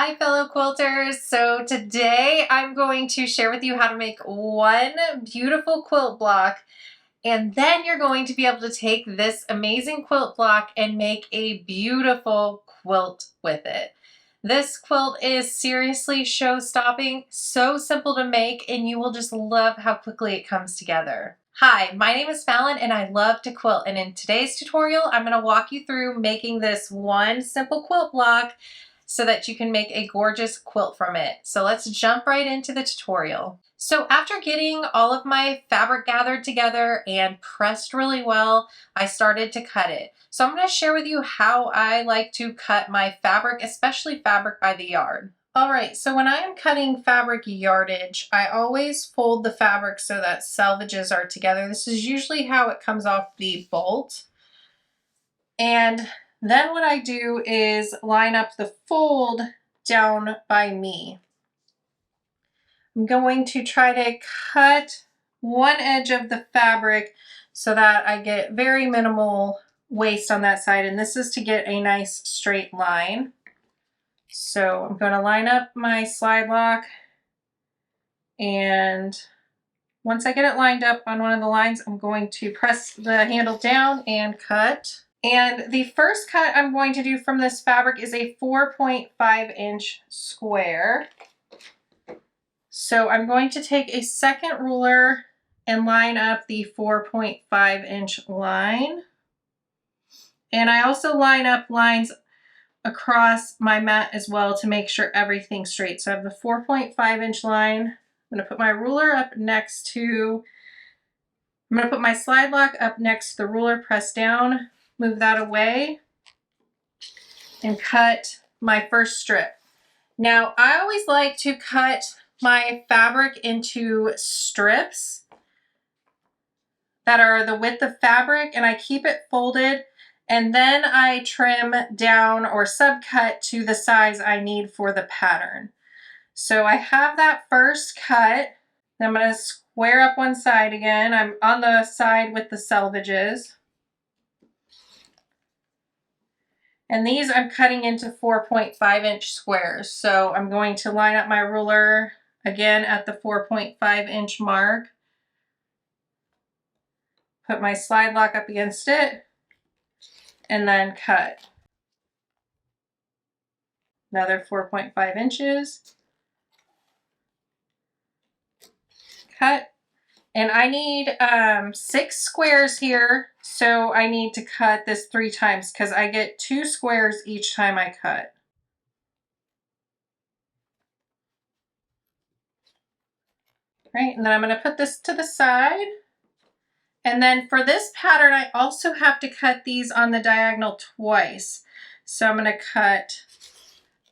Hi fellow quilters! So today I'm going to share with you how to make one beautiful quilt block, and then you're going to be able to take this amazing quilt block and make a beautiful quilt with it. This quilt is seriously show-stopping, so simple to make, and you will just love how quickly it comes together. Hi, my name is Fallon and I love to quilt, and in today's tutorial I'm going to walk you through making this one simple quilt block so that you can make a gorgeous quilt from it. So let's jump right into the tutorial. So after getting all of my fabric gathered together and pressed really well, I started to cut it. So I'm going to share with you how I like to cut my fabric, especially fabric by the yard. Alright, so when I am cutting fabric yardage, I always fold the fabric so that selvages are together. This is usually how it comes off the bolt. And then what I do is line up the fold down by me. I'm going to try to cut one edge of the fabric so that I get very minimal waste on that side, and this is to get a nice straight line. So I'm going to line up my slide lock, and once I get it lined up on one of the lines, I'm going to press the handle down and cut. And the first cut I'm going to do from this fabric is a 4.5 inch square. So I'm going to take a second ruler and line up the 4.5 inch line. And I also line up lines across my mat as well to make sure everything's straight. So I have the 4.5 inch line. I'm going to put my ruler up next to, I'm going to put my slide lock up next to the ruler, press down, move that away, and cut my first strip. Now, I always like to cut my fabric into strips that are the width of fabric, and I keep it folded, and then I trim down or subcut to the size I need for the pattern. So I have that first cut. I'm going to square up one side again. I'm on the side with the selvages. And these I'm cutting into 4.5 inch squares. So I'm going to line up my ruler again at the 4.5 inch mark. Put my slide lock up against it and then cut. Another 4.5 inches. Cut. And I need 6 squares here, so I need to cut this 3 times because I get 2 squares each time I cut. Right, and then I'm going to put this to the side. And then for this pattern, I also have to cut these on the diagonal twice. So I'm going to cut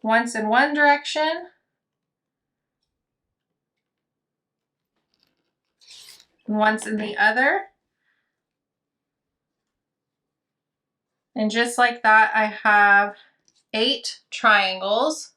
once in one direction, once in the other. And just like that, I have 8 triangles.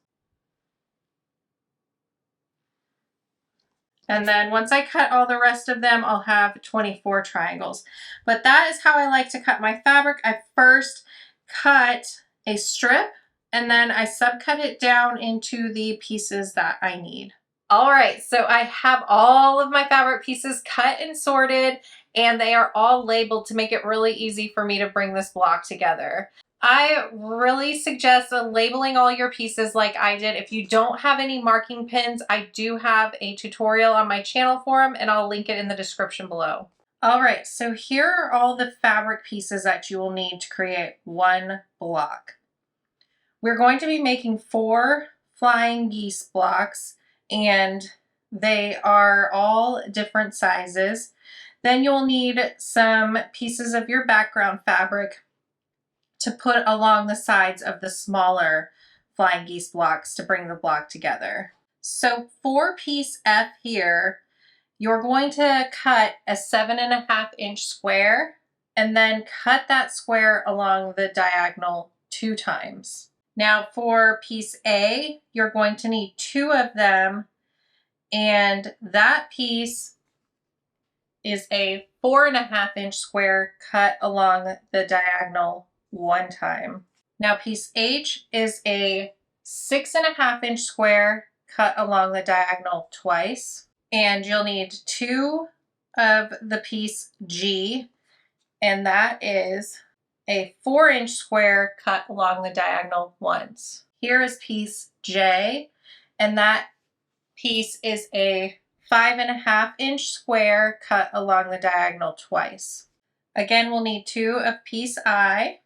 And then once I cut all the rest of them, I'll have 24 triangles. But that is how I like to cut my fabric. I first cut a strip, and then I subcut it down into the pieces that I need. All right, so I have all of my fabric pieces cut and sorted, and they are all labeled to make it really easy for me to bring this block together. I really suggest labeling all your pieces like I did. If you don't have any marking pins, I do have a tutorial on my channel for them, and I'll link it in the description below. All right, so here are all the fabric pieces that you will need to create one block. We're going to be making 4 flying geese blocks, and they are all different sizes. Then you'll need some pieces of your background fabric to put along the sides of the smaller flying geese blocks to bring the block together. So for piece F here, you're going to cut a 7.5 inch square and then cut that square along the diagonal 2 times. Now for piece A, you're going to need 2 of them, and that piece is a 4.5 inch square cut along the diagonal 1 time. Now piece H is a 6.5 inch square cut along the diagonal twice, and you'll need 2 of the piece G, and that is a 4-inch square cut along the diagonal once. Here is piece J, and that piece is a 5.5-inch square cut along the diagonal twice. Again, we'll need 2 of piece I,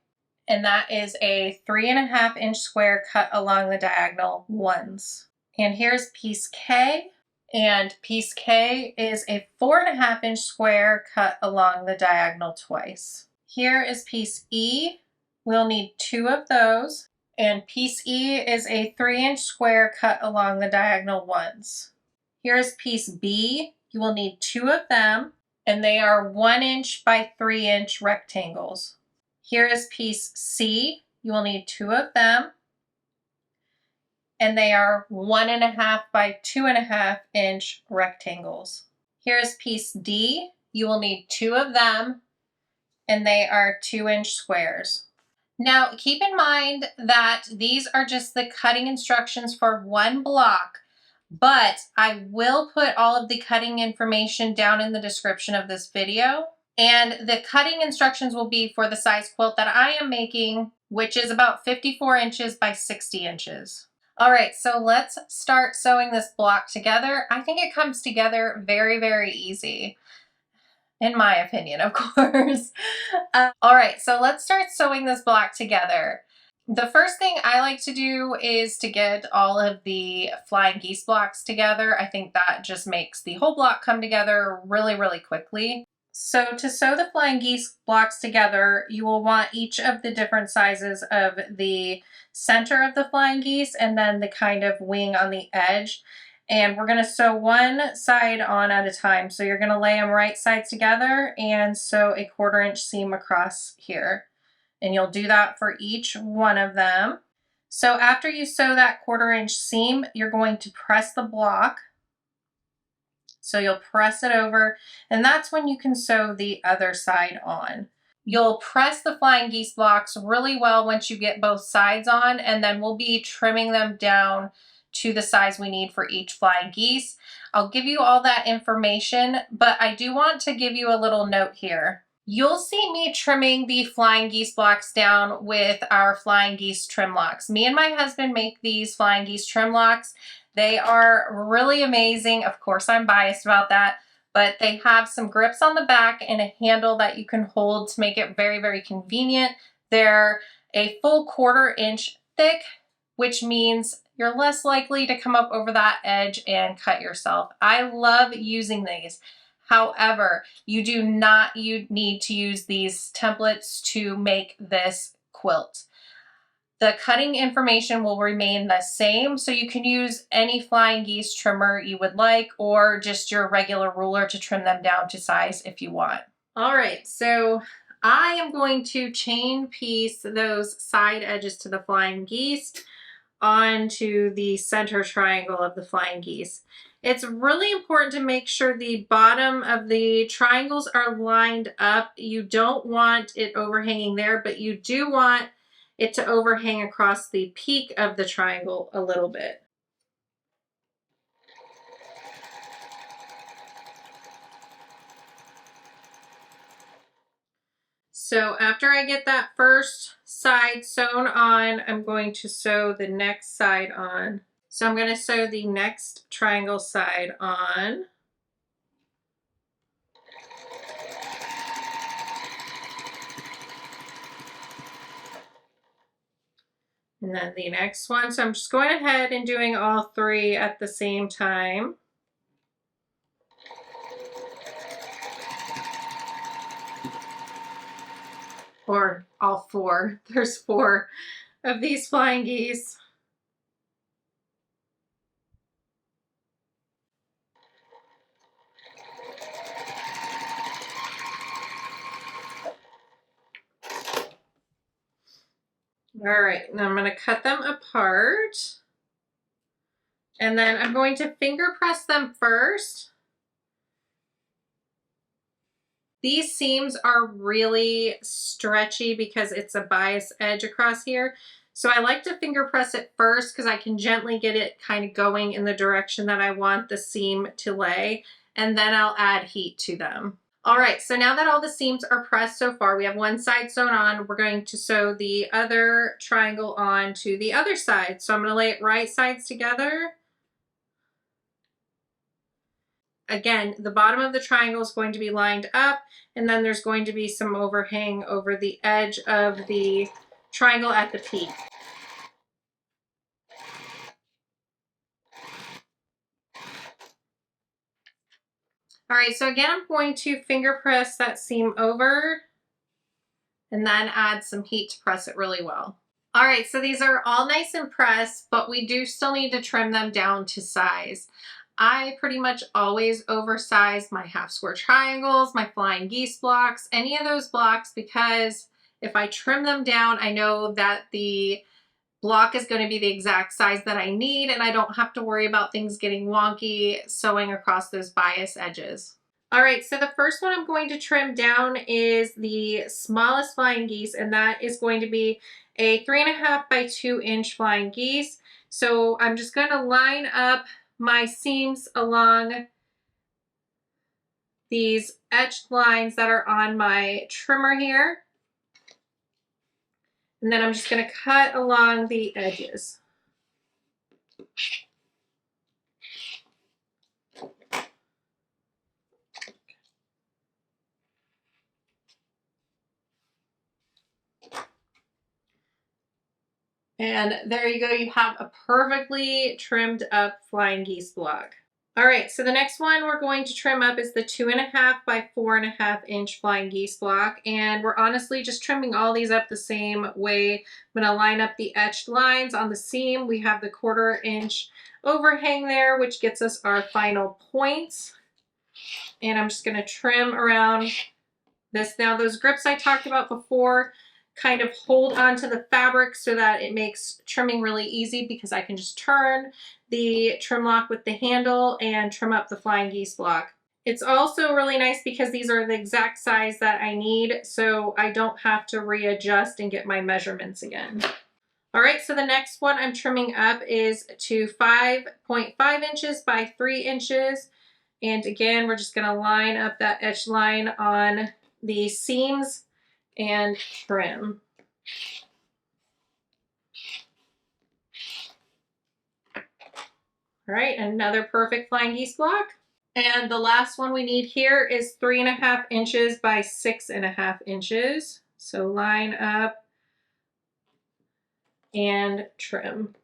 and that is a 3.5-inch square cut along the diagonal once. And here's piece K, and piece K is a 4.5-inch square cut along the diagonal twice. Here is piece E. We'll need 2 of those, and piece E is a 3-inch square cut along the diagonal once. Here's piece B. You will need 2 of them, and they are 1-inch by 3-inch rectangles. Here is piece C. You will need 2 of them, and they are 1.5 by 2.5-inch rectangles. Here's piece D. You will need 2 of them, and they are 2-inch squares. Now keep in mind that these are just the cutting instructions for one block, but I will put all of the cutting information down in the description of this video. And the cutting instructions will be for the size quilt that I am making, which is about 54 inches by 60 inches. All right, so let's start sewing this block together. I think it comes together very, very easy, in my opinion, of course. All right, so let's start sewing this block together. The first thing I like to do is to get all of the flying geese blocks together. I think that just makes the whole block come together really, really quickly. So to sew the flying geese blocks together, you will want each of the different sizes of the center of the flying geese and then the kind of wing on the edge. And we're going to sew one side on at a time. So you're going to lay them right sides together and sew a 1/4-inch seam across here. And you'll do that for each one of them. So after you sew that 1/4-inch seam, you're going to press the block. So you'll press it over, and that's when you can sew the other side on. You'll press the flying geese blocks really well once you get both sides on, and then we'll be trimming them down to the size we need for each flying geese. I'll give you all that information, but I do want to give you a little note here. You'll see me trimming the flying geese blocks down with our flying geese trim locks. Me and my husband make these flying geese trim locks. They are really amazing. Of course, I'm biased about that, but they have some grips on the back and a handle that you can hold to make it very, very convenient. They're a full 1/4-inch thick, which means you're less likely to come up over that edge and cut yourself. I love using these. However, you do not need to use these templates to make this quilt. The cutting information will remain the same, so you can use any flying geese trimmer you would like, or just your regular ruler to trim them down to size if you want. All right, so I am going to chain piece those side edges to the flying geese onto the center triangle of the flying geese. It's really important to make sure the bottom of the triangles are lined up. You don't want it overhanging there, but you do want it to overhang across the peak of the triangle a little bit. So after I get that first side sewn on, I'm going to sew the next side on. So I'm going to sew the next triangle side on. And then the next one. So I'm just going ahead and doing all 3 at the same time. Or all 4. There's 4 of these flying geese. All right, now I'm going to cut them apart. And then I'm going to finger press them first. These seams are really stretchy because it's a bias edge across here. So I like to finger press it first because I can gently get it kind of going in the direction that I want the seam to lay, and then I'll add heat to them. All right, so now that all the seams are pressed so far, we have one side sewn on, we're going to sew the other triangle on to the other side. So I'm going to lay it right sides together. Again, the bottom of the triangle is going to be lined up, and then there's going to be some overhang over the edge of the triangle at the peak. All right, so again, I'm going to finger press that seam over and then add some heat to press it really well. All right, so these are all nice and pressed, but we do still need to trim them down to size. I pretty much always oversize my half square triangles, my flying geese blocks, any of those blocks, because if I trim them down, I know that the block is going to be the exact size that I need, and I don't have to worry about things getting wonky sewing across those bias edges. All right, so the first one I'm going to trim down is the smallest flying geese, and that is going to be a 3.5 by 2 inch flying geese. So I'm just going to line up my seams along these etched lines that are on my trimmer here. And then I'm just going to cut along the edges. And there you go, you have a perfectly trimmed up flying geese block. All right, so the next one we're going to trim up is the 2.5 by 4.5 inch flying geese block. And we're honestly just trimming all these up the same way. I'm gonna line up the etched lines on the seam. We have the 1/4 inch overhang there, which gets us our final points. And I'm just gonna trim around this. Now those grips I talked about before kind of hold onto the fabric so that it makes trimming really easy, because I can just turn the trim lock with the handle and trim up the flying geese block. It's also really nice because these are the exact size that I need, so I don't have to readjust and get my measurements again. All right, so the next one I'm trimming up is to 5.5 inches by 3 inches. And again, we're just gonna line up that edge line on the seams and trim. All right, another perfect flying geese block. And the last one we need here is 3.5 inches by 6.5 inches. So line up and trim.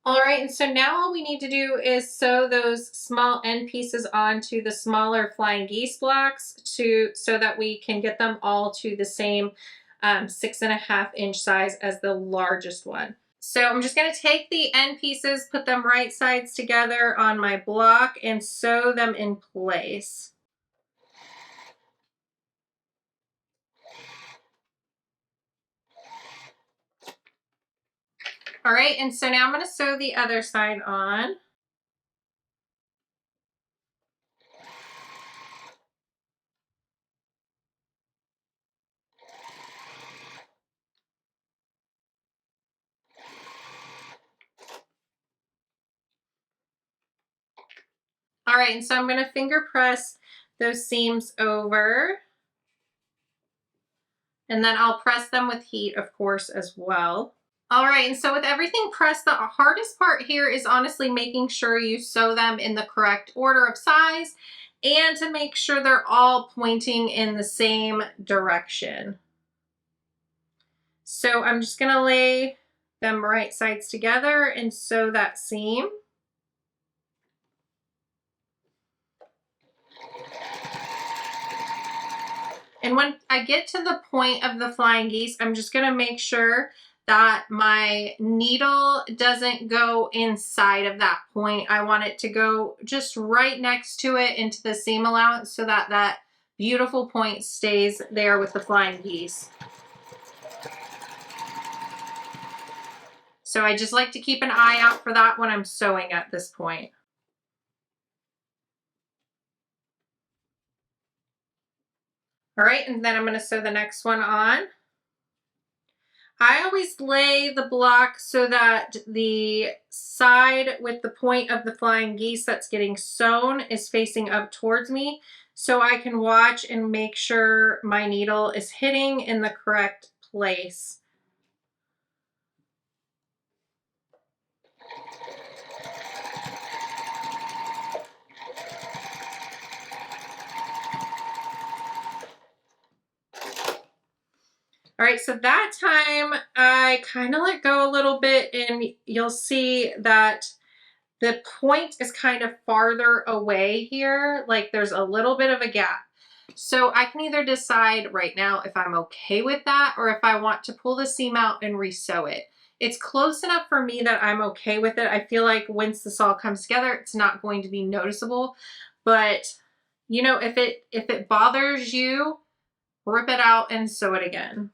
All right, and so now all we need to do is sew those small end pieces onto the smaller flying geese blocks so that we can get them all to the same 6.5 inch size as the largest one. So I'm just going to take the end pieces, put them right sides together on my block, and sew them in place. All right, and so now I'm going to sew the other side on. All right, and so I'm going to finger press those seams over, and then I'll press them with heat, of course, as well. All right, and so with everything pressed, the hardest part here is honestly making sure you sew them in the correct order of size and to make sure they're all pointing in the same direction. So I'm just gonna lay them right sides together and sew that seam. And when I get to the point of the flying geese, I'm just gonna make sure that my needle doesn't go inside of that point. I want it to go just right next to it into the seam allowance so that that beautiful point stays there with the flying geese. So I just like to keep an eye out for that when I'm sewing at this point. All right, and then I'm going to sew the next one on. I always lay the block so that the side with the point of the flying geese that's getting sewn is facing up towards me, so I can watch and make sure my needle is hitting in the correct place. All right, so that time I kind of let go a little bit, and you'll see that the point is kind of farther away here. Like there's a little bit of a gap. So I can either decide right now if I'm okay with that or if I want to pull the seam out and resew it. It's close enough for me that I'm okay with it. I feel like once this all comes together, it's not going to be noticeable. But you know, if it bothers you, rip it out and sew it again.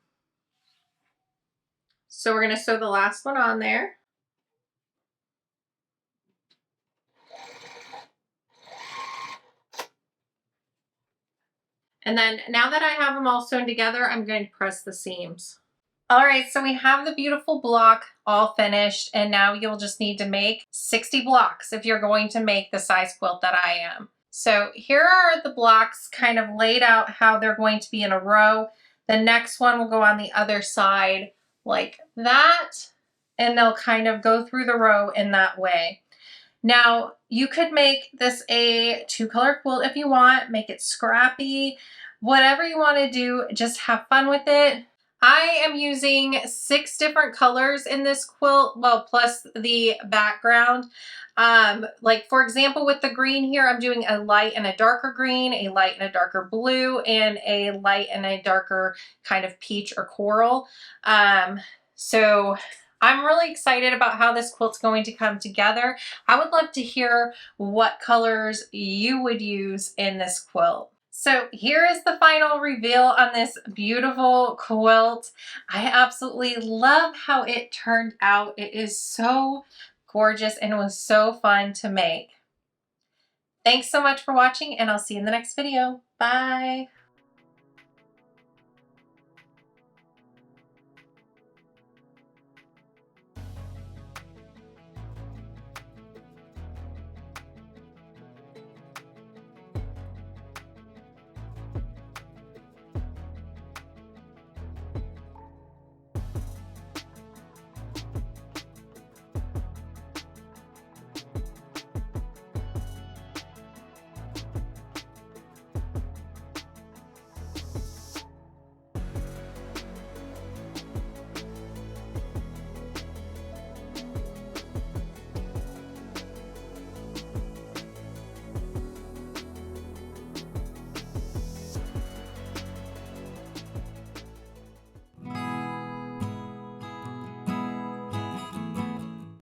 So we're going to sew the last one on there. And then now that I have them all sewn together, I'm going to press the seams. All right, so we have the beautiful block all finished, and now you'll just need to make 60 blocks if you're going to make the size quilt that I am. So here are the blocks kind of laid out how they're going to be in a row. The next one will go on the other side like that, and they'll kind of go through the row in that way. Now, you could make this a 2-color quilt if you want, make it scrappy, whatever you want to do, just have fun with it. I am using 6 different colors in this quilt, well, plus the background. Like for example, with the green here, I'm doing a light and a darker green, a light and a darker blue, and a light and a darker kind of peach or coral. So I'm really excited about how this quilt's going to come together. I would love to hear what colors you would use in this quilt. So here is the final reveal on this beautiful quilt. I absolutely love how it turned out. It is so gorgeous and it was so fun to make. Thanks so much for watching, and I'll see you in the next video. Bye.